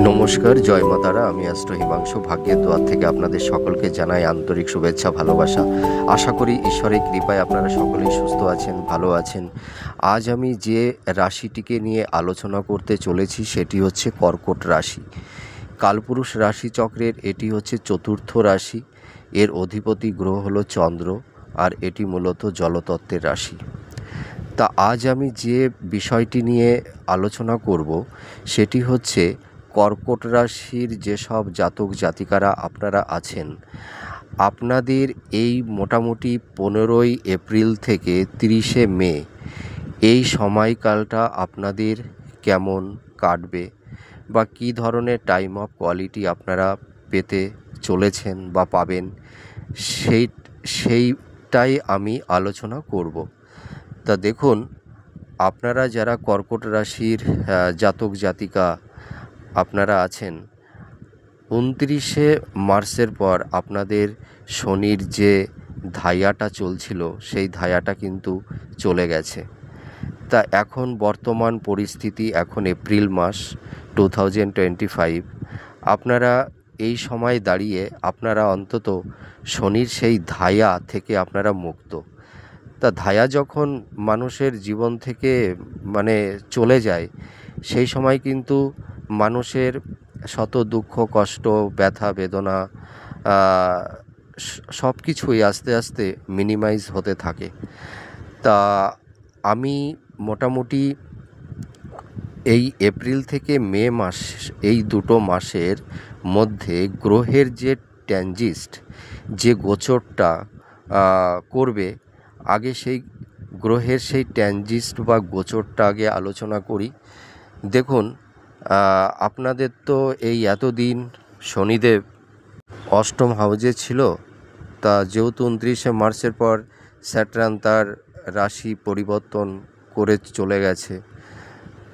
নমস্কার, জয় মা তারা। আমি অ্যাস্ট্রো হিমাংশু ভাগ্যের দোয়ার থেকে আপনাদের সকলকে জানাই আন্তরিক শুভেচ্ছা, ভালোবাসা। আশা করি ঈশ্বরের কৃপায় আপনারা সকলেই সুস্থ আছেন, ভালো আছেন। আজ আমি যে রাশিটিকে নিয়ে আলোচনা করতে চলেছি সেটি হচ্ছে কর্কট রাশি। কালপুরুষ রাশিচক্রের এটি হচ্ছে চতুর্থ রাশি। এর অধিপতি গ্রহ হলো চন্দ্র, আর এটি মূলত জলতত্ত্বের রাশি। তা আজ আমি যে বিষয়টি নিয়ে আলোচনা করব সেটি হচ্ছে কর্কট রাশির যেসব জাতক জাতিকারা আপনারা আছেন, আপনাদের এই মোটামুটি 15ই এপ্রিল থেকে 30শে মে এই সময়কালটা আপনাদের কেমন কাটবে বা কী ধরনের টাইম অফ কোয়ালিটি আপনারা পেতে চলেছেন বা পাবেন, সেইটাই আমি আলোচনা করব। তা দেখুন, আপনারা যারা কর্কট রাশির জাতক জাতিকা আপনারা আছেন, 29শে মার্চের পর আপনাদের শনির যে ধাইয়াটা চলছিল সেই ধাইয়াটা কিন্তু চলে গেছে। তা এখন বর্তমান পরিস্থিতি, এখন এপ্রিল মাস 2025, আপনারা এই সময় দাঁড়িয়ে আপনারা অন্তত শনির সেই ধাইয়া থেকে আপনারা মুক্ত। তা ধাইয়া যখন মানুষের জীবন থেকে চলে যায়, সেই সময় কিন্তু মানুষের শত দুঃখ কষ্ট ব্যথা বেদনা সব কিছুই আস্তে আস্তে মিনিমাইজ হতে থাকে। তা আমি মোটামুটি এই এপ্রিল থেকে মে মাস, এই দুটো মাসের মধ্যে গ্রহের যে ট্রানজিট, যে গোচরটা করবে, আগে সেই গ্রহের সেই ট্রানজিট বা গোচরটা আগে আলোচনা করি। দেখুন, আপনাদের তো এই এতদিন শনিদেব অষ্টম হাউজে ছিল। তা যেহেতু 29শে মার্চের পর স্যাটার্ন তার রাশি পরিবর্তন করে চলে গেছে,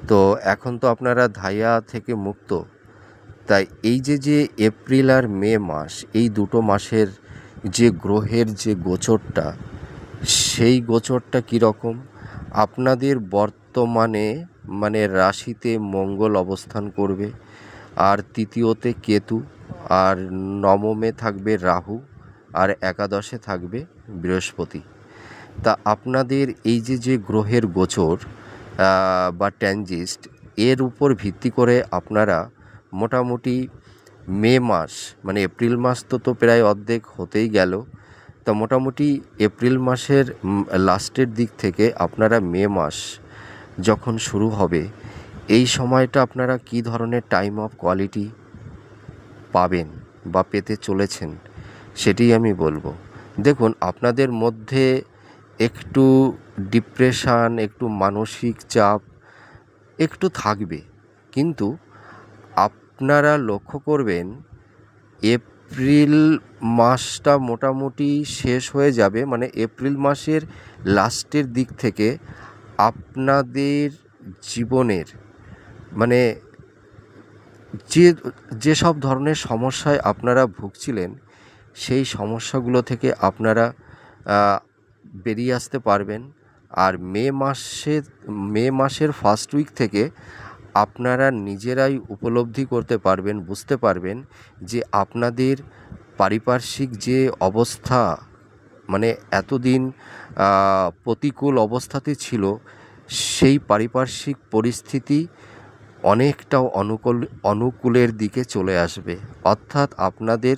তো এখন তো আপনারা ধাইয়া থেকে মুক্ত। তাই এই যে এপ্রিল আর মে মাস, এই দুটো মাসের যে গ্রহের যে গোচরটা, সেই গোচরটা কীরকম, আপনাদের বর্তমানে রাশিতে মঙ্গল অবস্থান করবে, আর তৃতীয়তে কেতু, আর নবমে থাকবে রাহু, আর একাদশে থাকবে বৃহস্পতি। তা আপনাদের এই যে গ্রহের গোচর বা ট্রানজিট, এর উপর ভিত্তি করে আপনারা মোটামুটি মে মাস, এপ্রিল মাস তো প্রায় অর্ধেক হতেই গেল। তা মোটামুটি এপ্রিল মাসের লাস্টের দিক থেকে আপনারা মে মাস যখন শুরু হবে, এই সময়টা আপনারা কী ধরনের টাইম অফ কোয়ালিটি পাবেন বা পেতে চলেছেন সেটি আমি বলবো। দেখুন, আপনাদের মধ্যে একটু ডিপ্রেশন, একটু মানসিক চাপ একটু থাকবে, কিন্তু আপনারা লক্ষ্য করবেন এপ্রিল মাসটা মোটামুটি শেষ হয়ে যাবে, এপ্রিল মাসের লাস্টের দিক থেকে আপনাদের জীবনের যেসব ধরনের সমস্যায় আপনারা ভুগছিলেন, সেই সমস্যাগুলো থেকে আপনারা বেরিয়ে আসতে পারবেন। আর মে মাসের ফার্স্ট উইক থেকে আপনারা নিজেরাই উপলব্ধি করতে পারবেন, বুঝতে পারবেন যে আপনাদের পারিপার্শ্বিক যে অবস্থা, এতদিন প্রতিকূল অবস্থাতে ছিল, সেই পারিপার্শ্বিক পরিস্থিতি অনেকটাও অনুকূলের দিকে চলে আসবে। অর্থাৎ আপনাদের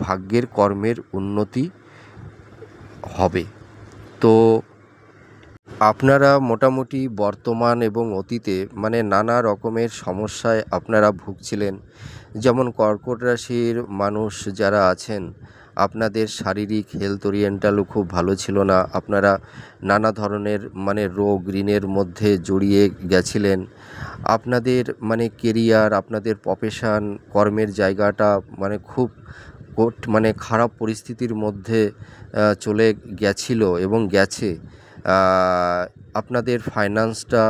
ভাগ্যের কর্মের উন্নতি হবে। তো আপনারা মোটামুটি বর্তমান এবং অতীতে নানা রকমের সমস্যায় আপনারা ভুগছিলেন। যেমন কর্কট রাশির মানুষ যারা আছেন, আপনাদের শারীরিক হেলথ ওরিয়েন্টালও খুব ভালো ছিল না। আপনারা নানা ধরনের রোগ ঋণের মধ্যে জড়িয়ে গেছিলেন। আপনাদের কেরিয়ার, আপনাদের প্রফেশন, কর্মের জায়গাটা খুব খারাপ পরিস্থিতির মধ্যে চলে গেছিল এবং গেছে। আপনাদের ফাইন্যান্সটা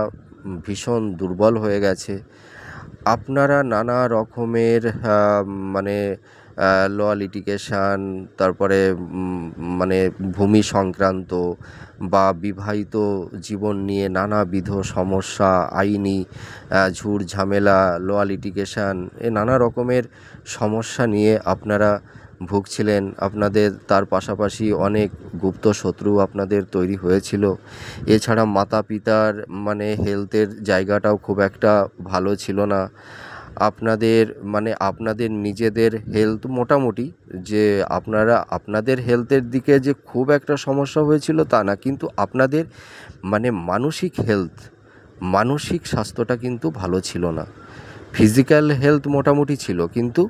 ভীষণ দুর্বল হয়ে গেছে। আপনারা নানা রকমের ল লিটিগেশন, তারপরে মানে ভূমি সংক্রান্ত বা বিবাহিত জীবন নিয়ে নানাবিধ সমস্যা, আইনি ঝুট ঝামেলা, ল লিটিগেশন, এ নানা রকমের সমস্যা নিয়ে আপনারা ভুগছিলেন। আপনাদের তার পাশাপাশি অনেক গুপ্ত শত্রু আপনাদের তৈরি হয়েছিল। এছাড়া মাতা পিতার মানে হেলথের জায়গাটাও খুব একটা ভালো ছিল না। আপনাদের মানে আপনাদের নিজেদের হেলথ মোটামুটি, যে আপনাদের হেলথের দিকে যে খুব একটা সমস্যা হয়েছিল তা না, কিন্তু আপনাদের মানে মানসিক স্বাস্থ্যটা কিন্তু ভালো ছিল না। ফিজিক্যাল হেলথ মোটামুটি ছিল, কিন্তু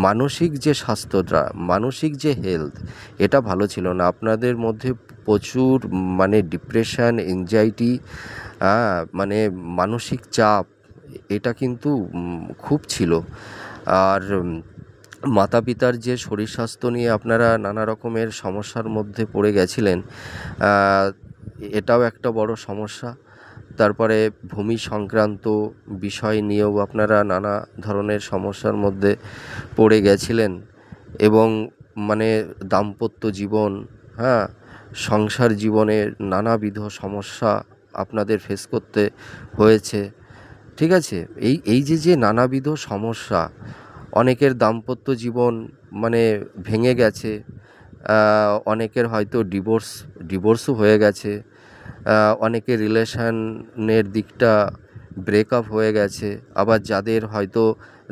মানসিক যে স্বাস্থ্যটা, মানসিক যে হেলথ, এটা ভালো ছিল না। আপনাদের মধ্যে প্রচুর মানে ডিপ্রেশন, এনজাইটি, মানে মানসিক চাপ, এটা কিন্তু খুব ছিল। আর মাতা পিতার যে শরীর স্বাস্থ্য নিয়ে আপনারা নানা রকমের সমস্যার মধ্যে পড়ে গেছিলেন, এটাও একটা বড় সমস্যা। তারপরে ভূমি সংক্রান্ত বিষয় নিয়েও আপনারা নানা ধরনের সমস্যার মধ্যে পড়ে গেছিলেন। এবং মানে দাম্পত্য জীবন, হ্যাঁ, সংসার জীবনের নানাবিধ সমস্যা আপনাদের ফেস করতে হয়েছে। ঠিক আছে? এই যে নানাবিধ সমস্যা, অনেকের দাম্পত্য জীবন মানে ভেঙে গেছে, অনেকের হয়তো ডিভোর্সও হয়ে গেছে, অনেকের রিলেশনের দিকটা ব্রেকআপ হয়ে গেছে। আবার যাদের হয়তো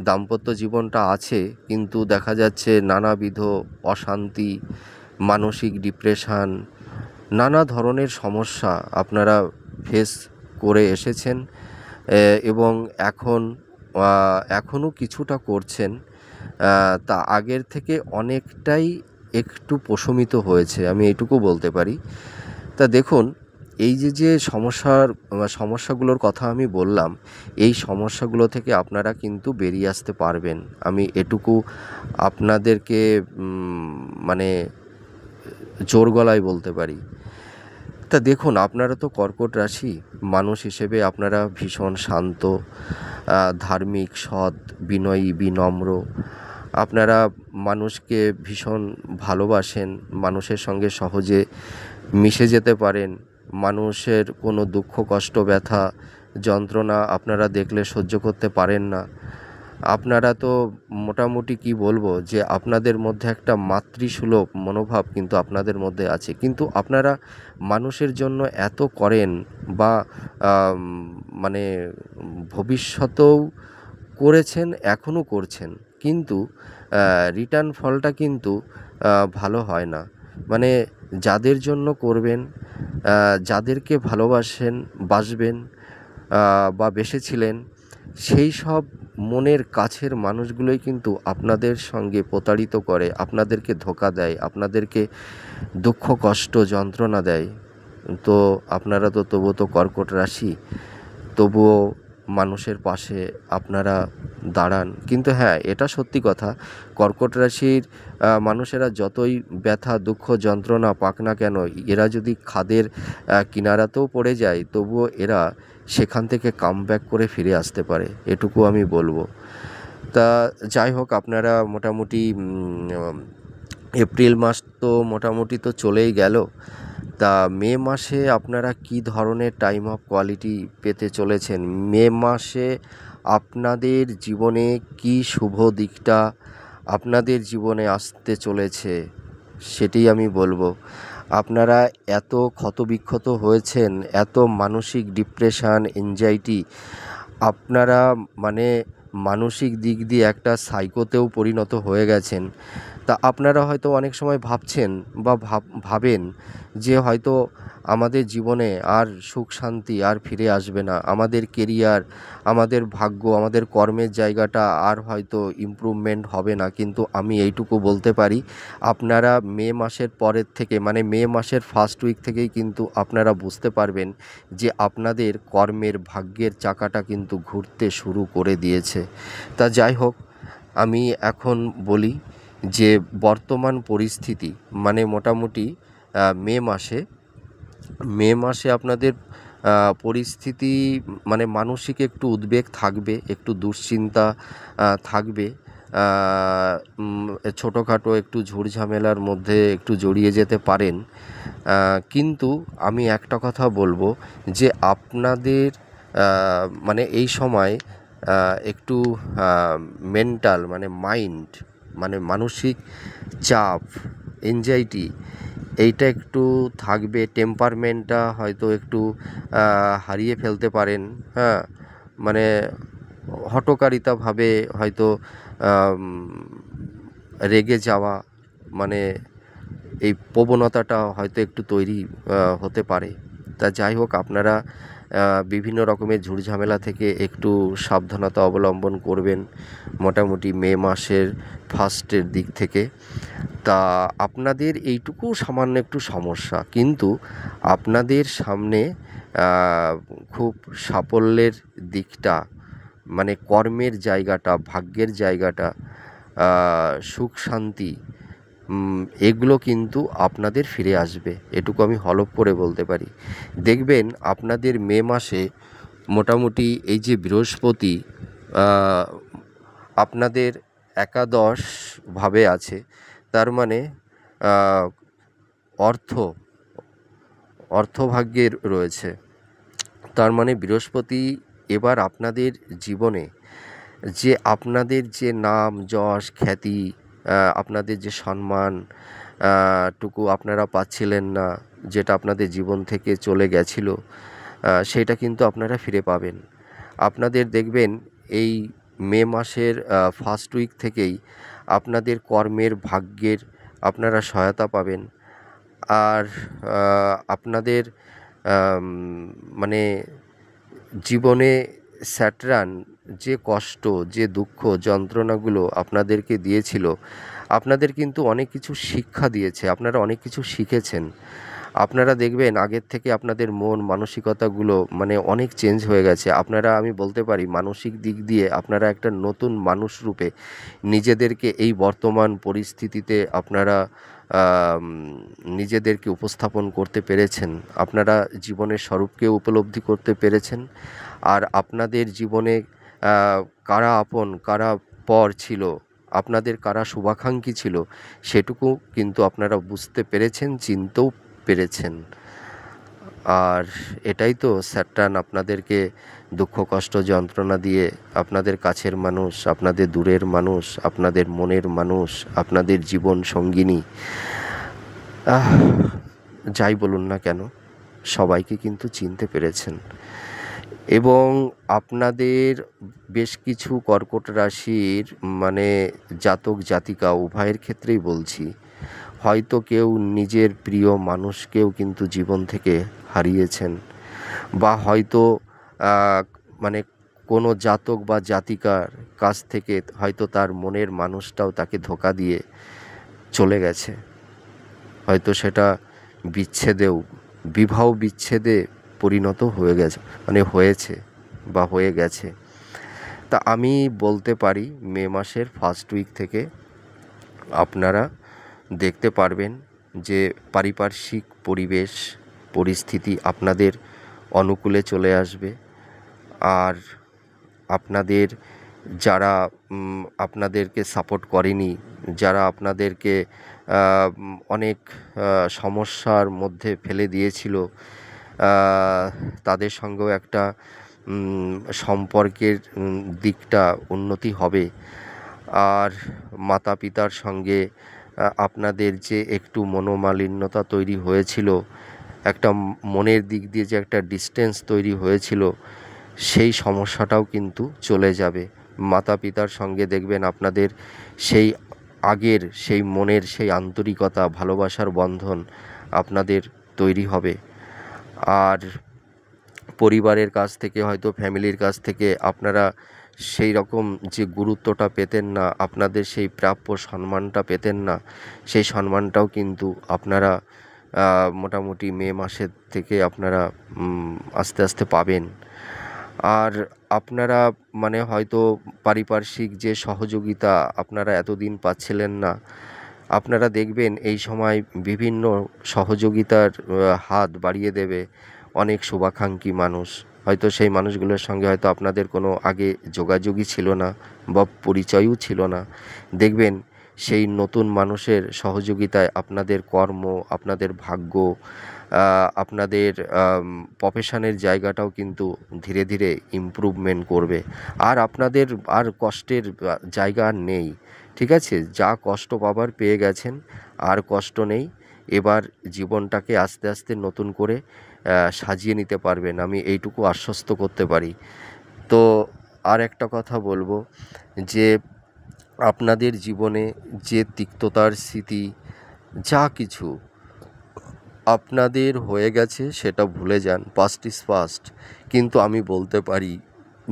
দাম্পত্য জীবনটা আছে, কিন্তু দেখা যাচ্ছে নানাবিধ অশান্তি, মানসিক ডিপ্রেশন, নানা ধরনের সমস্যা আপনারা ফেস করে এসেছেন, এবং এখনও কিছুটা করছেন। তা আগের থেকে অনেকটাই একটু প্রশমিত হয়েছে, আমি এটুকু বলতে পারি। তা দেখুন, এই যে সমস্যাগুলোর কথা আমি বললাম, এই সমস্যাগুলো থেকে আপনারা কিন্তু বেরিয়ে আসতে পারবেন, আমি এটুকু আপনাদেরকে মানে জোর গলায় বলতে পারি। তা দেখুন, আপনারা তো কর্কট রাশি মানুষ হিসেবে আপনারা ভীষণ শান্ত, ধার্মিক, সৎ, বিনয়ী, বিনম্র। আপনারা মানুষকে ভীষণ ভালোবাসেন, মানুষের সঙ্গে সহজে মিশে যেতে পারেন। মানুষের কোনো দুঃখ, কষ্ট, ব্যথা, যন্ত্রণা আপনারা দেখলে সহ্য করতে পারেন না। আপনারা তো মোটামুটি কি বলবো, যে আপনাদের মধ্যে একটা মাতৃসুলভ মনোভাব কিন্তু আপনাদের মধ্যে আছে। কিন্তু আপনারা মানুষের জন্য এত করেন, বা মানে ভবিষ্যতেও করেছেন, এখনও করছেন, কিন্তু রিটার্ন ফলটা কিন্তু ভালো হয় না। মানে যাদের জন্য করবেন, যাদেরকে বাসবেন বা বেসেছিলেন, সেই সব মনের কাছের মানুষগুলোই কিন্তু আপনাদের সঙ্গে প্রতারিত করে, আপনাদেরকে ধোঁকা দেয়, আপনাদেরকে দুঃখ, কষ্ট, যন্ত্রণা দেয়। তো আপনারা তো তবুও তো কর্কট রাশি, তবুও মানুষের পাশে আপনারা দাঁড়ান। কিন্তু হ্যাঁ, এটা সত্যি কথা, কর্কট রাশির মানুষেরা যতই ব্যথা, দুঃখ, যন্ত্রণা পাক না কেন, এরা যদি খাদের কিনারাতেও পড়ে যায়, তবুও এরা সেখান থেকে কামব্যাক করে ফিরে আসতে পারে, এটুকু আমি বলবো। তা যাই হোক, আপনারা মোটামুটি এপ্রিল মাস তো মোটামুটি তো চলেই গেল। তা মে মাসে আপনারা কী ধরনের টাইম অফ কোয়ালিটি পেতে চলেছেন? মে মাসে আপনাদের জীবনে কী শুভ দিকটা আপনাদের জীবনে আসতে চলেছে, সেটি আমি বলবো। আপনারা এত ক্ষতবিক্ষত হয়েছেন, এত মানসিক ডিপ্রেশন, এনজাইটি, আপনারা মানে মানসিক দিক দিয়ে একটা সাইকোতেও পরিণত হয়ে গেছেন। তা আপনারা হয়তো অনেক সময় ভাবছেন বা ভাবেন যে হয়তো আমাদের জীবনে আর সুখ শান্তি আর ফিরে আসবে না, আমাদের কেরিয়ার, আমাদের ভাগ্য, আমাদের কর্মের জায়গাটা আর হয়তো ইমপ্রুভমেন্ট হবে না। কিন্তু আমি এইটুকু বলতে পারি, আপনারা মে মাসের পরের থেকে, মানে মে মাসের ফার্স্ট উইক থেকেই কিন্তু আপনারা বুঝতে পারবেন যে আপনাদের কর্মের, ভাগ্যের চাকাটা কিন্তু ঘুরতে শুরু করে দিয়েছে। তা যাই হোক, আমি এখন বলি যে বর্তমান পরিস্থিতি মানে মোটামুটি মে মাসে আপনাদের পরিস্থিতি মানে মানসিক একটু উদ্বেগ থাকবে, একটু দুশ্চিন্তা থাকবে। ছোটোখাটো একটু ঝুটঝামেলার মধ্যে একটু জড়িয়ে যেতে পারেন। কিন্তু আমি একটা কথা বলবো যে আপনাদের মানে এই সময় একটু মেন্টাল মানে মাইন্ড মানে মানসিক চাপ, এনজাইটি এইটা একটু থাকবে। টেম্পারমেন্টটা হয়তো একটু হারিয়ে ফেলতে পারেন। হ্যাঁ, মানে হঠকারিতাভাবে হয়তো আম, রেগে যাওয়া, মানে এই প্রবণতাটা হয়তো একটু তৈরি হতে পারে। তা যাই হোক, আপনারা বিভিন্ন রকমের ঝুটঝামেলা থেকে একটু সাবধানতা অবলম্বন করবেন মোটামুটি মে মাসের ফার্স্টের দিক থেকে। তা আপনাদের এইটুকু সামান্য একটু সমস্যা, কিন্তু আপনাদের সামনে খুব সাফল্যের দিকটা মানে কর্মের জায়গাটা, ভাগ্যের জায়গাটা, সুখ শান্তি, এগুলো কিন্তু আপনাদের ফিরে আসবে, এটুকু আমি হলফ করে বলতে পারি। দেখবেন আপনাদের মে মাসে মোটামুটি এই যে বৃহস্পতি আহ, আপনাদের একাদশভাবে আছে, তার মানে আহ, অর্থ অর্থভাগ্যের রয়েছে। তার মানে বৃহস্পতি এবার আপনাদের জীবনে যে আপনাদের যে নাম যশ খ্যাতি, আপনাদের যে সম্মান টুকু আপনারা পাচ্ছিলেন না, যেটা আপনাদের জীবন থেকে চলে গেছিল, সেটা কিন্তু আপনারা ফিরে পাবেন। আপনাদের দেখবেন এই মে মাসের ফার্স্ট উইক থেকেই আপনাদের কর্মের ভাগ্যের আপনারা সহায়তা পাবেন। আর আপনাদের আম, মানে জীবনে স্যাটার্ন যে কষ্ট, যে দুঃখ যন্ত্রণাগুলো আপনাদেরকে দিয়েছিল, আপনাদের কিন্তু অনেক কিছু শিক্ষা দিয়েছে, আপনারা অনেক কিছু শিখেছেন। আপনারা দেখবেন আগের থেকে আপনাদের মন মানসিকতাগুলো মানে অনেক চেঞ্জ হয়ে গেছে। আপনারা, আমি বলতে পারি, মানসিক দিক দিয়ে আপনারা একটা নতুন মানুষ রূপে নিজেদেরকে এই বর্তমান পরিস্থিতিতে আপনারা আম, নিজেদেরকে উপস্থাপন করতে পেরেছেন। আপনারা জীবনের স্বরূপকে উপলব্ধি করতে পেরেছেন। আর আপনাদের জীবনে কারা আপন কারা পর ছিল, আপনাদের কারা শুভাকাঙ্ক্ষী ছিল, সেটুকু কিন্তু আপনারা বুঝতে পেরেছেন, চিনতেও পেরেছেন। আর এটাই তো স্যাটার্ন আপনাদেরকে দুঃখ কষ্ট যন্ত্রণা দিয়ে আপনাদের কাছের মানুষ, আপনাদের দূরের মানুষ, আপনাদের মনের মানুষ, আপনাদের জীবন সঙ্গিনী, আহ, যাই বলুন না কেন, সবাইকে কিন্তু চিনতে পেরেছেন। এবং আপনাদের বেশ কিছু কর্কট রাশির মানে জাতক জাতিকা উভয়ের ক্ষেত্রেই বলছি, হয়তো কেউ নিজের প্রিয় মানুষকেও কিন্তু জীবন থেকে হারিয়েছেন, বা হয়তো মানে কোনো জাতক বা জাতিকার কাছ থেকে হয়তো তার মনের মানুষটাও তাকে ধোঁকা দিয়ে চলে গেছে। হয়তো সেটা বিচ্ছেদেও, বিবাহ বিচ্ছেদে পরিণত হয়ে গেছে, মানে হয়েছে বা হয়ে গেছে। তা আমি বলতে পারি মে মাসের ফার্স্ট উইক থেকে আপনারা দেখতে পারবেন যে পারিপার্শ্বিক পরিবেশ পরিস্থিতি আপনাদের অনুকূলে চলে আসবে। আর আপনাদের যারা আপনাদেরকে সাপোর্ট করেনি, যারা আপনাদেরকে অনেক সমস্যার মধ্যে ফেলে দিয়েছিল, তাদের সঙ্গেও একটা সম্পর্কের দিকটা উন্নতি হবে। আর মাতা পিতার সঙ্গে আপনাদের যে একটু মনোমালিন্যতা তৈরি হয়েছিল, একটা মনের দিক দিয়ে যে একটা ডিস্টেন্স তৈরি হয়েছিল, সেই সমস্যাটাও কিন্তু চলে যাবে। মাতা পিতার সঙ্গে দেখবেন আপনাদের সেই আগের সেই মনের সেই আন্তরিকতা ভালোবাসার বন্ধন আপনাদের তৈরি হবে। আর পরিবারের কাছ থেকে, হয়তো ফ্যামিলির কাছ থেকে আপনারা সেই রকম যে গুরুত্বটা পেতেন না, আপনাদের সেই প্রাপ্য সম্মানটা পেতেন না, সেই সম্মানটাও কিন্তু আপনারা মোটামুটি মে মাসের থেকে আপনারা আস্তে আস্তে পাবেন। আর আপনারা মানে হয়তো পারিপার্শ্বিক যে সহযোগিতা আপনারা এতদিন পাচ্ছিলেন না, আপনারা দেখবেন এই সময় বিভিন্ন সহযোগিতার হাত বাড়িয়ে দেবে অনেক শুভাকাঙ্ক্ষী মানুষ। হয়তো সেই মানুষগুলোর সঙ্গে হয়তো আপনাদের কোনো আগে যোগাযোগই ছিল না বা পরিচয়ও ছিল না। দেখবেন সেই নতুন মানুষের সহযোগিতায় আপনাদের কর্ম, আপনাদের ভাগ্য, আপনাদের প্রফেশনের জায়গাটাও কিন্তু ধীরে ধীরে ইমপ্রুভমেন্ট করবে। আর আপনাদের আর কষ্টের জায়গা আর নেই। ঠিক আছে? যা কষ্ট পাবার পেয়ে গেছেন, আর কষ্ট নেই। এবার জীবনটাকে আস্তে আস্তে নতুন করে সাজিয়ে নিতে পারবেন, আমি এইটুকু আশ্বস্ত করতে পারি। তো আর একটা কথা বলবো যে আপনাদের জীবনে যে তিক্ততার স্মৃতি যা কিছু আপনাদের হয়ে গেছে সেটা ভুলে যান, পাস্ট ইজ পাস্ট। কিন্তু আমি বলতে পারি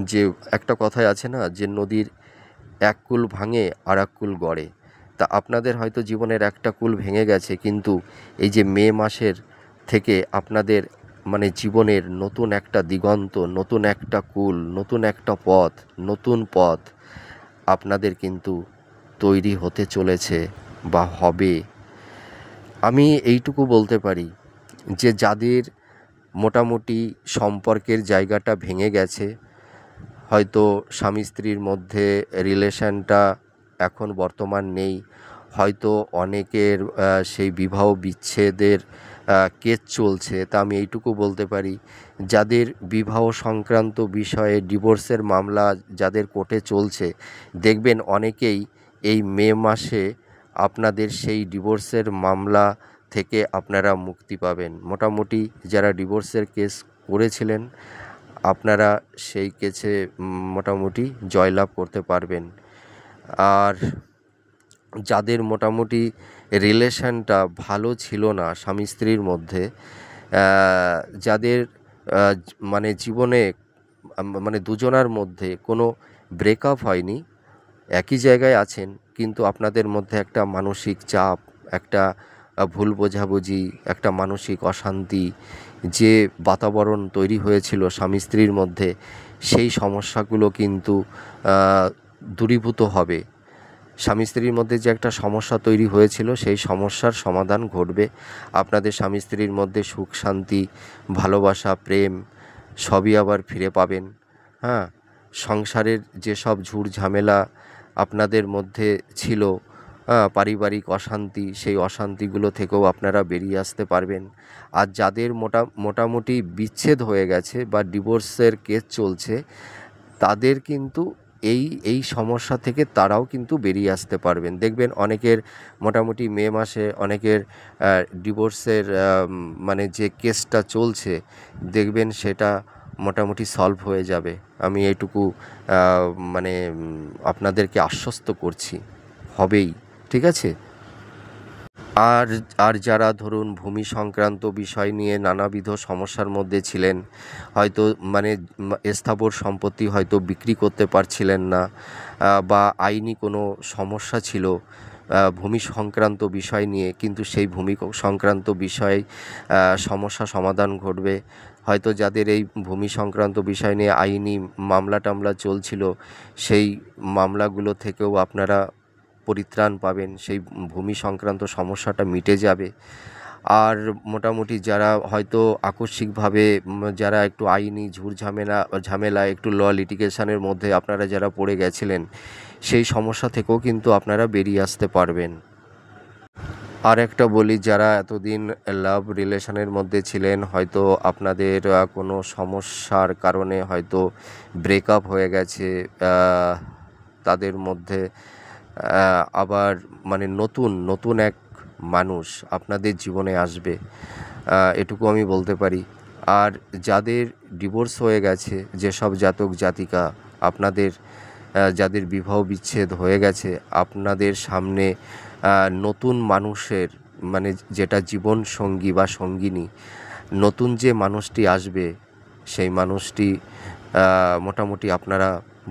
যে একটা কথাই আছে না, যে নদীর এক কূল ভাঙে আর এক কূল গড়ে। তা আপনাদের হয়তো জীবনের একটা কূল ভেঙে গেছে, কিন্তু এই যে মে মাসের থেকে আপনাদের মানে জীবনের নতুন একটা দিগন্ত, নতুন একটা কূল, নতুন একটা পথ, নতুন পথ আপনাদের কিন্তু তৈরি হতে চলেছে বা হবে। আমি এইটুকু বলতে পারি যে যাদের মোটামুটি সম্পর্কের জায়গাটা ভেঙে গেছে, হয়তো স্বামী স্ত্রীর মধ্যে রিলেশনটা এখন বর্তমান নেই, হয়তো অনেকের সেই বিবাহ বিচ্ছেদের কেস চলছে, তা আমি এইটুকু বলতে পারি যাদের বিবাহ সংক্রান্ত বিষয়ে ডিভোর্সের মামলা যাদের কোর্টে চলছে, দেখবেন অনেকেই এই মে মাসে আপনাদের সেই ডিভোর্সের মামলা থেকে আপনারা মুক্তি পাবেন। মোটামুটি যারা ডিভোর্সের কেস করেছিলেন, আপনারা সেই কেসে মোটামুটি জয়লাভ করতে পারবেন। আর যাদের মোটামুটি রিলেশনটা ভালো ছিল না স্বামী স্ত্রীর মধ্যে, যাদের মানে জীবনে মানে দুজনার মধ্যে কোনো ব্রেকআপ হয়নি, একই জায়গায় আছেন, কিন্তু আপনাদের মধ্যে একটা মানসিক চাপ, একটা ভুল বোঝাবুঝি, একটা মানসিক অশান্তি, যে বাতাবরণ তৈরি হয়েছিল স্বামী স্ত্রীর মধ্যে, সেই সমস্যাগুলো কিন্তু দূরীভূত হবে। স্বামী স্ত্রীর মধ্যে যে একটা সমস্যা তৈরি হয়েছিল, সেই সমস্যার সমাধান ঘটবে। আপনাদের স্বামী স্ত্রীর মধ্যে সুখ শান্তি, ভালোবাসা, প্রেম সবই আবার ফিরে পাবেন। হ্যাঁ, সংসারের যেসব ঝুট ঝামেলা আপনাদের মধ্যে ছিল, পারিবারিক অশান্তি, সেই অশান্তিগুলো থেকেও আপনারা বেরিয়ে আসতে পারবেন। আর যাদের মোটামুটি বিচ্ছেদ হয়ে গেছে বা ডিভোর্সের কেস চলছে, তাদের কিন্তু এই সমস্যা থেকে তারাও কিন্তু বেরিয়ে আসতে পারবেন। দেখবেন অনেকের মোটামুটি মে মাসে অনেকের ডিভোর্সের মানে যে কেসটা চলছে, দেখবেন সেটা মোটামুটি সলভ হয়ে যাবে। আমি এইটুকু মানে আপনাদেরকে আশ্বস্ত করছি, হবেই। ঠিক আছে? আর আর যারা ধরুন ভূমি সংক্রান্ত বিষয় নিয়ে নানাবিধ সমস্যার মধ্যে ছিলেন, হয়তো মানে স্থাবর সম্পত্তি হয়তো বিক্রি করতে পারছিলেন না, বা আইনি কোনো সমস্যা ছিল ভূমি সংক্রান্ত বিষয় নিয়ে, কিন্তু সেই ভূমি সংক্রান্ত বিষয়ে সমস্যা সমাধান ঘটবে। হয়তো যাদের এই ভূমি সংক্রান্ত বিষয় নিয়ে আইনি মামলা টামলা চলছিল, সেই মামলাগুলো থেকেও আপনারা পরিত্রাণ পাবেন, সেই ভূমি সংক্রান্ত সমস্যাটা মিটে যাবে। আর মোটামুটি যারা হয়তো আকস্মিকভাবে যারা একটু আইনি ঝামেলা একটু লিটিগেশনের মধ্যে আপনারা যারা পড়ে গেছিলেন, সেই সমস্যা থেকেও কিন্তু আপনারা বেরিয়ে আসতে পারবেন। আর একটা বলি, যারা এতদিন লাভ রিলেশনের মধ্যে ছিলেন, হয়তো আপনাদের কোনো সমস্যার কারণে হয়তো ব্রেকআপ হয়ে গেছে, তাদের মধ্যে আবার মানে নতুন এক মানুষ আপনাদের জীবনে আসবে, এটুকু আমি বলতে পারি। আর যাদের ডিভোর্স হয়ে গেছে, যেসব জাতক জাতিকা আপনাদের যাদের বিবাহ বিচ্ছেদ হয়ে গেছে, আপনাদের সামনে নতুন মানুষের মানে যেটা জীবন সঙ্গী বা সঙ্গিনী, নতুন যে মানুষটি আসবে, সেই মানুষটি মোটামুটি আপনারা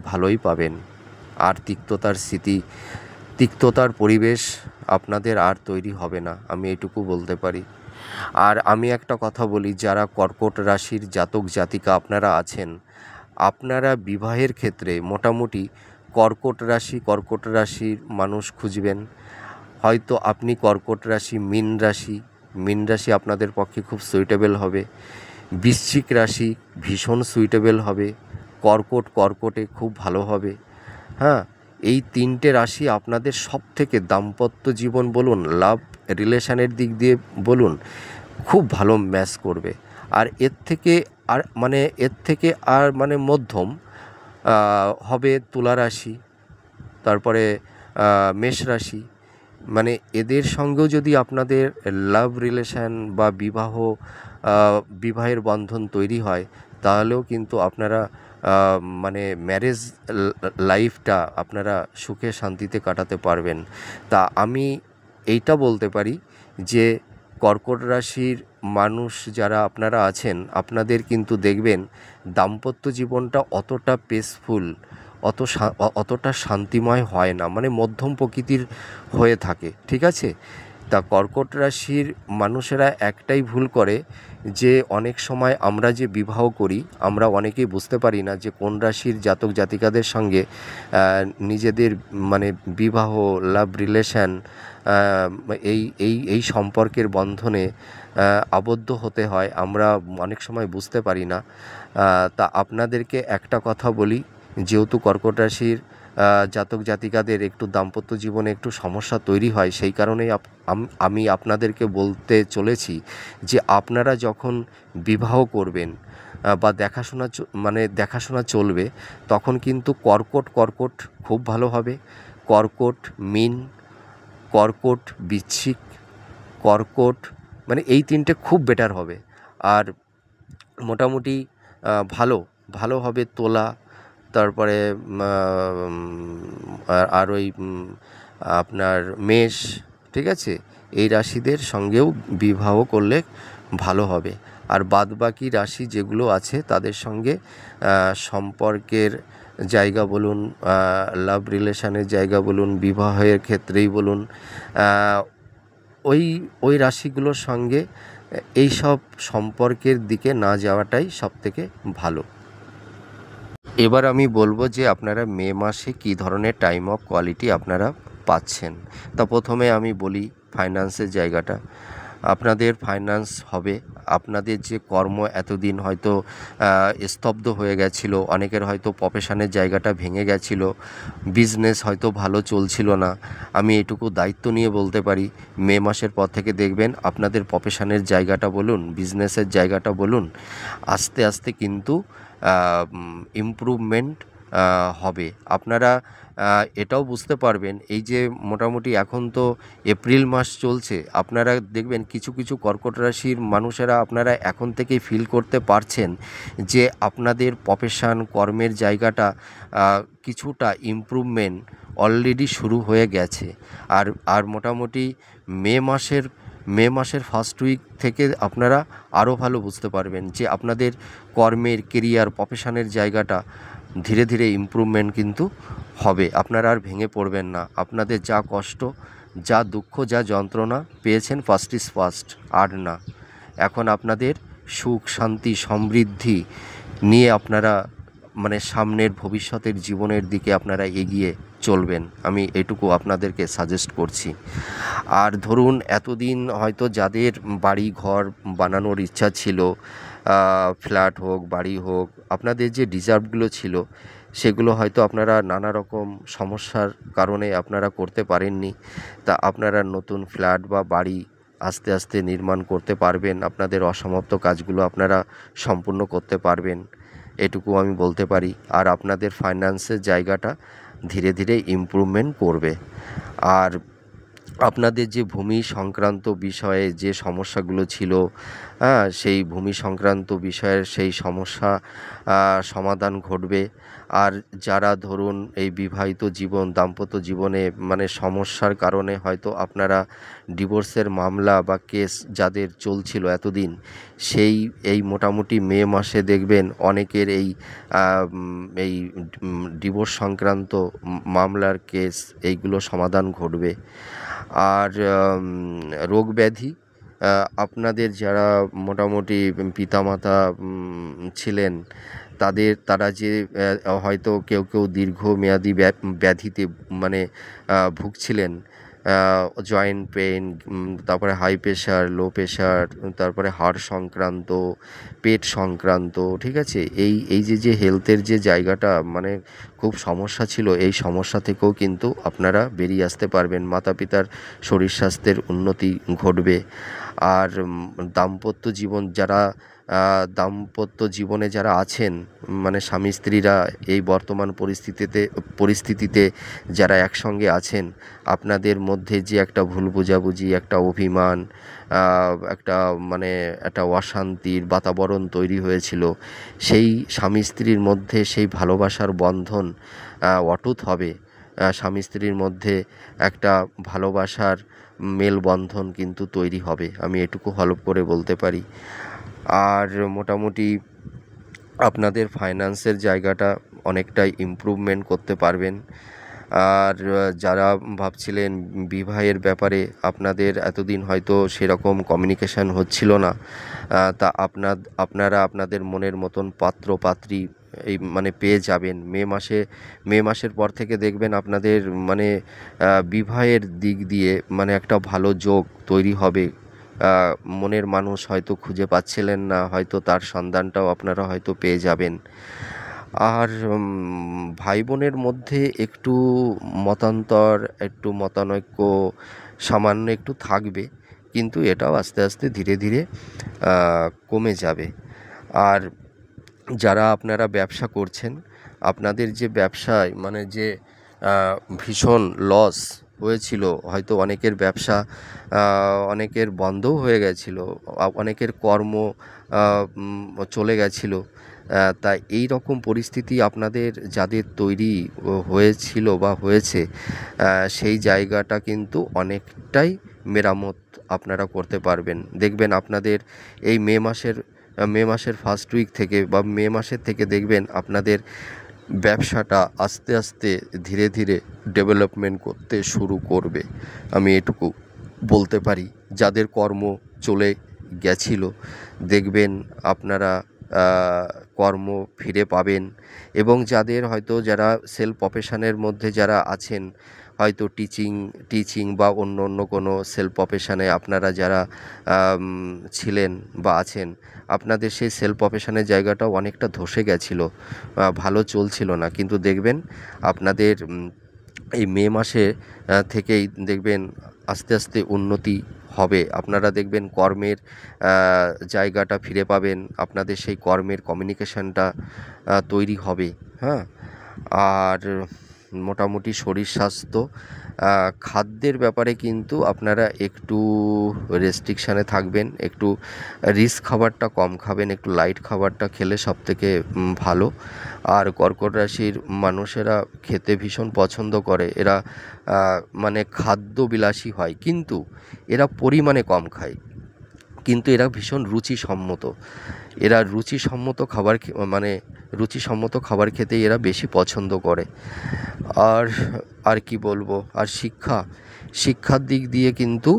ভালোই পাবেন। আর তিক্ততার পরিবেশ আপনাদের আর তৈরি হবে না, আমি এইটুকু বলতে পারি। আর আমি একটা কথা বলি, যারা কর্কট রাশির জাতক জাতিকা আপনারা আছেন, আপনারা বিবাহের ক্ষেত্রে মোটামুটি কর্কট রাশির মানুষ খুঁজবেন। হয়তো আপনি কর্কট রাশি, মীন রাশি আপনাদের পক্ষে খুব সুইটেবল হবে। বৃশ্চিক রাশি ভীষণ সুইটেবল হবে, কর্কটে খুব ভালো হবে। হ্যাঁ, এই তিনটে রাশি আপনাদের সবথেকে দাম্পত্য জীবন বলুন, লাভ রিলেশনের দিক দিয়ে বলুন, খুব ভালো ম্যাচ করবে। আর এর থেকে আর মানে মধ্যম হবে তুলা রাশি, তারপরে মেষ রাশি। মানে এদের সঙ্গেও যদি আপনাদের লাভ রিলেশন বা বিবাহের বন্ধন তৈরি হয়, তাহলেও কিন্তু আপনারা মানে ম্যারেজ লাইফটা আপনারা সুখে শান্তিতে কাটাতে পারবেন। তা আমি এইটা বলতে পারি যে কর্কট রাশির মানুষ যারা আপনারা আছেন, আপনাদের কিন্তু দেখবেন দাম্পত্য জীবনটা অতটা পিসফুল, অতটা শান্তিময় হয় না, মানে মধ্যম প্রকৃতির হয়ে থাকে, ঠিক আছে? তা কর্কট রাশির মানুষেরা একটাই ভুল করে যে অনেক সময় আমরা যে বিবাহ করি, আমরা অনেকেই বুঝতে পারি না যে কোন রাশির জাতক জাতিকাদের সঙ্গে নিজেদের মানে বিবাহ, লাভ রিলেশন, এই সম্পর্কের বন্ধনে আবদ্ধ হতে হয়, আমরা অনেক সময় বুঝতে পারি না। তা আপনাদেরকে একটা কথা বলি, যেহেতু কর্কট রাশির জাতক জাতিকাদের একটু দাম্পত্য জীবনে একটু সমস্যা তৈরি হয়, সেই কারণেই আমি আপনাদেরকে বলতে চলেছি যে আপনারা যখন বিবাহ করবেন বা দেখাশোনা চলবে, তখন কিন্তু কর্কট খুব ভালো হবে। কর্কট, মীন, কর্কট, বৃশ্চিক, কর্কট, মানে এই তিনটে খুব বেটার হবে। আর মোটামুটি ভালো হবে তোলা, তারপরে আর ওই আপনার মেষ, ঠিক আছে? এই রাশিদের সঙ্গেও বিবাহ করলে ভালো হবে। আর বাদবাকি রাশি যেগুলো আছে তাদের সঙ্গে সম্পর্কের জায়গা বলুন, লাভ রিলেশনের জায়গা বলুন, বিবাহের ক্ষেত্রেই বলুন, ওই রাশিগুলোর সঙ্গে এইসব সম্পর্কের দিকে না যাওয়াটাই সবথেকে ভালো। এবার আমি বলবো যে আপনারা মে মাসে কী ধরনের টাইম অফ কোয়ালিটি আপনারা পাচ্ছেন। তা প্রথমে আমি বলি ফাইন্যান্সের জায়গাটা। আপনাদের ফাইন্যান্স হবে, আপনাদের যে কর্ম এতদিন হয়তো স্তব্ধ হয়ে গেছিলো, অনেকের হয়তো প্রফেশনের জায়গাটা ভেঙে গেছিলো, বিজনেস হয়তো ভালো চলছিল না, আমি এটুকু দায়িত্ব নিয়ে বলতে পারি মে মাসের পর থেকে দেখবেন আপনাদের প্রফেশনের জায়গাটা বলুন, বিজনেসের জায়গাটা বলুন, আস্তে আস্তে কিন্তু ইমপ্রুভমেন্ট হবে। আপনারা এটাও বুঝতে পারবেন, এই যে মোটামুটি এখন তো এপ্রিল মাস চলছে, আপনারা দেখবেন কিছু কিছু কর্কট রাশির মানুষেরা আপনারা এখন থেকেই ফিল করতে পারছেন যে আপনাদের প্রফেশন, কর্মের জায়গাটা কিছুটা ইমপ্রুভমেন্ট অলরেডি শুরু হয়ে গেছে। আর মোটামুটি মে মাসের ফার্স্ট উইক থেকে আপনারা আরও ভালো বুঝতে পারবেন যে আপনাদের কর্মের, কেরিয়ার, প্রফেশনের জায়গাটা ধীরে ধীরে ইমপ্রুভমেন্ট কিন্তু হবে। আপনারা আর ভেঙে পড়বেন না। আপনাদের যা কষ্ট, যা দুঃখ, যা যন্ত্রণা পেয়েছেন, ফার্স্ট ইজ ফার্স্ট, আর না। এখন আপনাদের সুখ, শান্তি, সমৃদ্ধি নিয়ে আপনারা মানে সামনের ভবিষ্যতের জীবনের দিকে আপনারা এগিয়ে চলবেন, আমি এটুকু আপনাদেরকে সাজেস্ট করছি। আর ধরুন এতদিন হয়তো যাদের বাড়ি ঘর বানানোর ইচ্ছা ছিল, ফ্ল্যাট হোক, বাড়ি হোক, আপনাদের যে ডিজার্ভগুলো ছিল সেগুলো হয়তো আপনারা নানা রকম সমস্যার কারণে আপনারা করতে পারেননি। তা আপনারা নতুন ফ্ল্যাট বা বাড়ি আস্তে আস্তে নির্মাণ করতে পারবেন, আপনাদের অসমাপ্ত কাজগুলো আপনারা সম্পূর্ণ করতে পারবেন, এটুকু আমি বলতে পারি। আর আপনাদের ফাইন্যান্সের জায়গাটা ধীরে ধীরে ইমপ্রুভমেন্ট করবে। আর আপনাদের যে ভূমি সংক্রান্ত বিষয়ে যে সমস্যাগুলো ছিল, সেই ভূমি সংক্রান্ত বিষয়ের সেই সমস্যা সমাধান ঘটবে। আর যারা ধরুন এই বিবাহিত জীবন, দাম্পত্য জীবনে মানে সমস্যার কারণে হয়তো আপনারা ডিভোর্সের মামলা বা কেস যাদের চলছিল এতদিন, এই মোটামুটি মে মাসে দেখবেন অনেকের এই ডিভোর্স সংক্রান্ত মামলার কেস এইগুলো সমাধান ঘটবে। আর রোগ ব্যাধি, আপনাদের যারা মোটামুটি পিতামাতা ছিলেন, তারা যে হয়তো কেউ দীর্ঘমেয়াদী ব্যাধিতে মানে ভুগছিলেন, জয়েন্ট পেন, তারপরে হাই প্রেশার, লো প্রেশার, তারপরে হাড় সংক্রান্ত, পেট সংক্রান্ত, ঠিক আছে? এই যে হেলথের যে জায়গাটা মানে খুব সমস্যা ছিল, এই সমস্যা থেকেও কিন্তু আপনারা বেরিয়ে আসতে পারবেন। মাতা পিতার শরীর স্বাস্থ্যের উন্নতি ঘটবে। আর দাম্পত্য জীবনে যারা আছেন, মানে স্বামী স্ত্রীরা এই বর্তমান পরিস্থিতিতে যারা একসঙ্গে আছেন, আপনাদের মধ্যে যে একটা ভুল বোঝাবুঝি, একটা অভিমান, একটা মানে একটা অশান্তির বাতাবরণ তৈরি হয়েছিল, সেই স্বামী স্ত্রীর মধ্যে সেই ভালোবাসার বন্ধন অটুট হবে। স্বামী স্ত্রীর মধ্যে একটা ভালোবাসার মেলবন্ধন কিন্তু তৈরি হবে, আমি এটুকু হলফ করে বলতে পারি। আর মোটামুটি আপনাদের ফাইন্যান্সের জায়গাটা অনেকটাই ইমপ্রুভমেন্ট করতে পারবেন। আর যারা ভাবছিলেন বিবাহের ব্যাপারে, আপনাদের এতদিন হয়তো সেরকম কমিউনিকেশান হচ্ছিল না, তা আপনারা আপনাদের মনের মতন পাত্র পাত্রী এই মানে পেয়ে যাবেন। মে মাসের পর থেকে দেখবেন আপনাদের মানে বিবাহের দিক দিয়ে মানে একটা ভালো যোগ তৈরি হবে। মনের মানুষ হয়তো খুঁজে পাচ্ছিলেন না, হয়তো তার সন্ধানটাও আপনারা হয়তো পেয়ে যাবেন। আর ভাই বোনের মধ্যে একটু মতান্তর, একটু মতানৈক্য সামান্য একটু থাকবে, কিন্তু এটাও আস্তে আস্তে ধীরে ধীরে কমে যাবে। আর যারা আপনারা ব্যবসা করছেন, আপনাদের যে ব্যবসায় মানে যে ভীষণ লস হয়েছিল, হয়তো অনেকের ব্যবসা অনেকের বন্ধও হয়ে গেছিলো, অনেকের কর্ম চলে গেছিলো। তাই এই রকম পরিস্থিতি আপনাদের যাদের তৈরি হয়েছিল বা হয়েছে, সেই জায়গাটা কিন্তু অনেকটাই মেরামত আপনারা করতে পারবেন। দেখবেন আপনাদের এই মে মাসের ফার্স্ট উইক থেকে বা মে মাসের থেকে দেখবেন আপনাদের ব্যবসাটা আস্তে আস্তে ধীরে ধীরে ডেভেলপমেন্ট করতে শুরু করবে, আমি এটুকু বলতে পারি। যাদের কর্ম চলে গেছিল, দেখবেন আপনারা কর্ম ফিরে পাবেন। এবং যারা সেলফ প্রফেশনের মধ্যে যারা আছেন, হয়তো টিচিং বা অন্য কোনো সেলফ প্রফেশনে আপনারা যারা ছিলেন বা আছেন, আপনাদের সেই সেলফ প্রফেশনের জায়গাটাও অনেকটা ধসে গেছিলো, ভালো চলছিল না। কিন্তু দেখবেন আপনাদের এই মে মাসে থেকেই দেখবেন আস্তে আস্তে উন্নতি হবে। আপনারা দেখবেন কর্মের জায়গাটা ফিরে পাবেন, আপনাদের সেই কর্মের কমিউনিকেশানটা তৈরি হবে। হ্যাঁ, আর মোটামুটি শরীর স্বাস্থ্য, খাদ্যের ব্যাপারে কিন্তু আপনারা একটু রেস্ট্রিকশানে থাকবেন, একটু রিচ খাবারটা কম খাবেন, একটু লাইট খাবারটা খেলে সবথেকে ভালো। আর কর্কট রাশির মানুষেরা খেতে ভীষণ পছন্দ করে, এরা মানে খাদ্যবিলাসী হয়, কিন্তু এরা পরিমাণে কম খায়, কিন্তু এরা ভীষণ রুচিসম্মত খাবার খেতেই এরা বেশি পছন্দ করে। আর কি বলবো, আর শিক্ষার দিক দিয়ে কিন্তু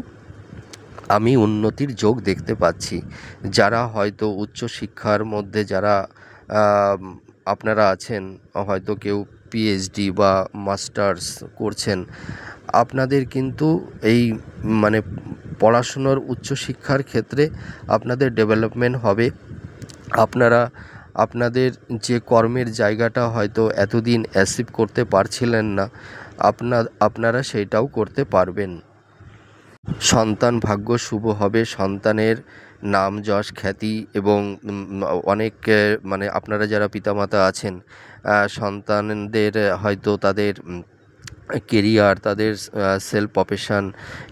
আমি উন্নতির যোগ দেখতে পাচ্ছি। যারা হয়তো উচ্চশিক্ষার মধ্যে যারা আপনারা আছেন, হয়তো কেউ পিএইচডি বা মাস্টার্স করছেন, আপনাদের কিন্তু এই মানে পড়াশুনোর উচ্চশিক্ষার ক্ষেত্রে আপনাদের ডেভেলপমেন্ট হবে। আপনাদের যে কর্মের জায়গাটা হয়তো এতদিন অ্যাচিভ করতে পারছিলেন না, আপনারা সেইটাও করতে পারবেন। সন্তান ভাগ্য শুভ হবে, সন্তানের নাম যশ খ্যাতি এবং অনেক মানে আপনারা যারা পিতামাতা আছেন, সন্তানদের হয়তো তাদের কেরিয়ার, তাদের সেলফ প্রফেশন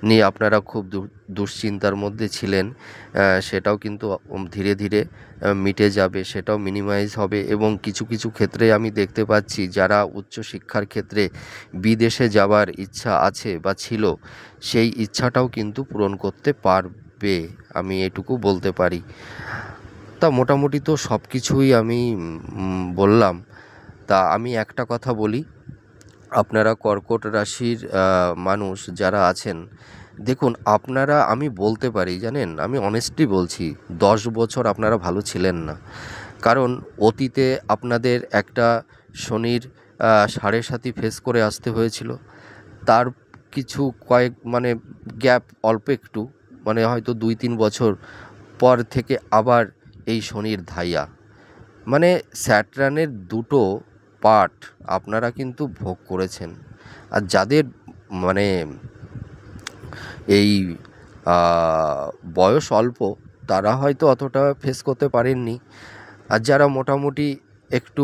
নিয়ে আপনারা খুব দুশ্চিন্তার মধ্যে ছিলেন, সেটাও কিন্তু ধীরে ধীরে মিটে যাবে, সেটাও মিনিমাইজ হবে। এবং কিছু কিছু ক্ষেত্রে আমি দেখতে পাচ্ছি যারা উচ্চশিক্ষার ক্ষেত্রে বিদেশে যাওয়ার ইচ্ছা আছে বা ছিল, সেই ইচ্ছাটাও কিন্তু পূরণ করতে পারবে, আমি এটুকু বলতে পারি। তা মোটামুটি তো সব কিছুই আমি বললাম। তা আমি একটা কথা বলি, আপনারা কর্কট রাশির মানুষ যারা আছেন, দেখুন আমি বলতে পারি, জানেন, আমি অনেস্টলি বলছি, 10 বছর আপনারা ভালো ছিলেন না। কারণ অতীতে আপনাদের একটা শনির সাড়ে সাতি ফেস করে আসতে হয়েছিল, তার কিছু কয়েক মানে গ্যাপ অল্প একটু, মানে হয়তো 2-3 বছর পর থেকে আবার এই শনির ধাইয়া, মানে স্যাটার্নের দুটো পার্ট আপনারা কিন্তু ভোগ করেছেন। আর যাদের মানে এই বয়স অল্প, তারা হয়তো অতটা ফেস করতে পারেননি। আর যারা মোটামুটি একটু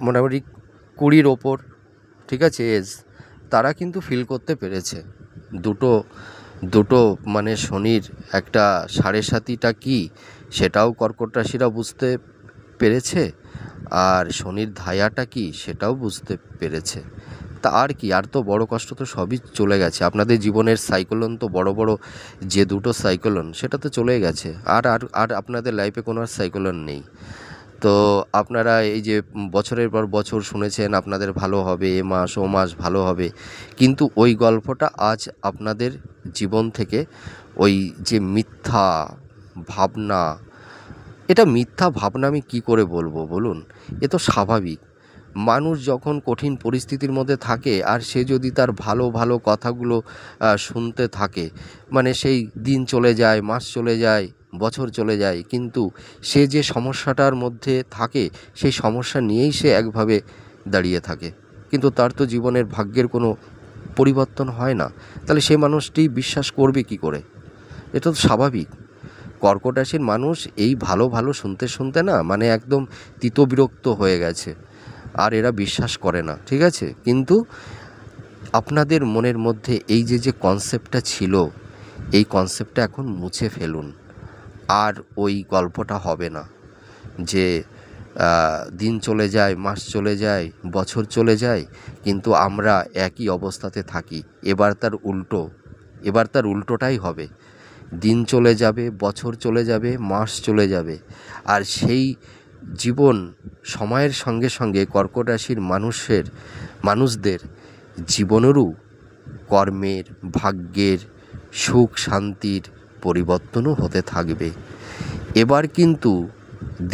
মোটামুটি 20-র ওপর, ঠিক আছে, এজ, তারা কিন্তু ফিল করতে পেরেছে দুটো দুটো মানে শনির একটা সাড়ে সাতিটা কী সেটাও কর্কট রাশিরা বুঝতে পেরেছে, আর শনির ধায়াটা কী সেটাও বুঝতে পেরেছে। তা আর কি, আর তো বড় কষ্ট তো সবই চলে গেছে। আপনাদের জীবনের সাইক্লোন তো বড় বড় যে দুটো সাইক্লোন সেটা তো চলে গেছে, আর আর আর আপনাদের লাইফে কোনো আর সাইক্লোন নেই। তো আপনারা এই যে বছরের পর বছর শুনেছেন আপনাদের ভালো হবে, এ মাস ও মাস ভালো হবে, কিন্তু ওই গল্পটা আজ আপনাদের জীবন থেকে ওই যে মিথ্যা ভাবনা, এটা মিথ্যা ভাবনা আমি কী করে বলবো বলুন? এ তো স্বাভাবিক। মানুষ যখন কঠিন পরিস্থিতির মধ্যে থাকে আর সে যদি তার ভালো ভালো কথাগুলো শুনতে থাকে, মানে সেই দিন চলে যায়, মাস চলে যায়, বছর চলে যায়, কিন্তু সে যে সমস্যাটার মধ্যে থাকে সেই সমস্যা নিয়েই সে একভাবে দাঁড়িয়ে থাকে, কিন্তু তার তো জীবনের ভাগ্যের কোনো পরিবর্তন হয় না। তাহলে সে মানুষটি বিশ্বাস করবে কী করে? এটা তো স্বাভাবিক। কর্কট রাশির মানুষ এই ভালো ভালো শুনতে শুনতে না মানে একদম তিতবিরক্ত হয়ে গেছে, আর এরা বিশ্বাস করে না, ঠিক আছে? কিন্তু আপনাদের মনের মধ্যে এই যে যে কনসেপ্টটা ছিল, এই কনসেপ্টটা এখন মুছে ফেলুন। আর ওই গল্পটা হবে না যে দিন চলে যায়, মাস চলে যায়, বছর চলে যায়, কিন্তু আমরা একই অবস্থাতে থাকি। এবার তার উল্টোটাই হবে। দিন চলে যাবে, বছর চলে যাবে, মাস চলে যাবে, আর সেই জীবন সময়ের সঙ্গে সঙ্গে কর্কট রাশির মানুষদের জীবনেরও কর্মের, ভাগ্যের, সুখ শান্তির পরিবর্তনও হতে থাকবে। এবার কিন্তু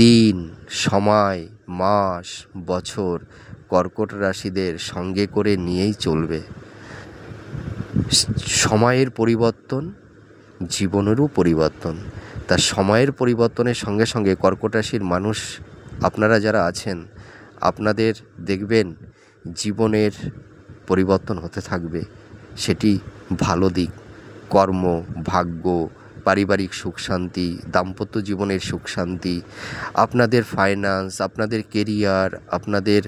দিন, সময়, মাস, বছর কর্কট রাশিদের সঙ্গে করে নিয়েই চলবে। সময়ের পরিবর্তন, জীবনেরও পরিবর্তন। তা সময়ের পরিবর্তনের সঙ্গে সঙ্গে কর্কট রাশির মানুষ আপনারা যারা আছেন, আপনাদের দেখবেন জীবনের পরিবর্তন হতে থাকবে। সেটি ভালো দিক, কর্ম, ভাগ্য, পারিবারিক সুখ শান্তি, দাম্পত্য জীবনের সুখ শান্তি, আপনাদের ফাইন্যান্স, আপনাদের কেরিয়ার, আপনাদের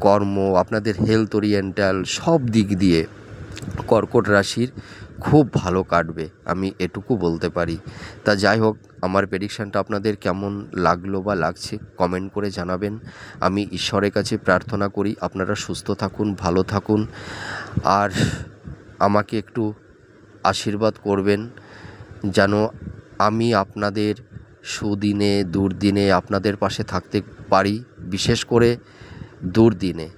কর্ম, আপনাদের হেলথ ওরিয়েন্টাল সব দিক দিয়ে কর্কট রাশির খুব ভালো কাটবে, আমি এটুকু বলতে পারি। তা যাই হোক, আমার প্রেডিকশানটা আপনাদের কেমন লাগলো বা লাগছে কমেন্ট করে জানাবেন। আমি ঈশ্বরের কাছে প্রার্থনা করি আপনারা সুস্থ থাকুন, ভালো থাকুন, আর আমাকে একটু আশীর্বাদ করবেন যেন আমি আপনাদের সুদিনে দুর্দিনে আপনাদের পাশে থাকতে পারি। বিশেষ করে দুর্দিনে,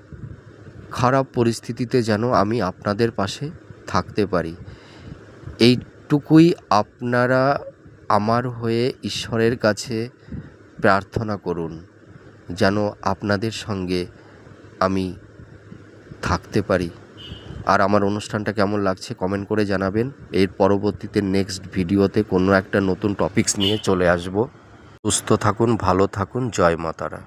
খারাপ পরিস্থিতিতে যেন আমি আপনাদের পাশে থাকতে পারি। এইটুকুই আপনারা আমার হয়ে ঈশ্বরের কাছে প্রার্থনা করুন যেন আপনাদের সঙ্গে আমি থাকতে পারি। আর আমার অনুষ্ঠানটা কেমন লাগছে কমেন্ট করে জানাবেন। এর পরবর্তীতে নেক্সট ভিডিওতে কোনো একটা নতুন টপিকস নিয়ে চলে আসব। সুস্থ থাকুন, ভালো থাকুন, জয় মা তারা।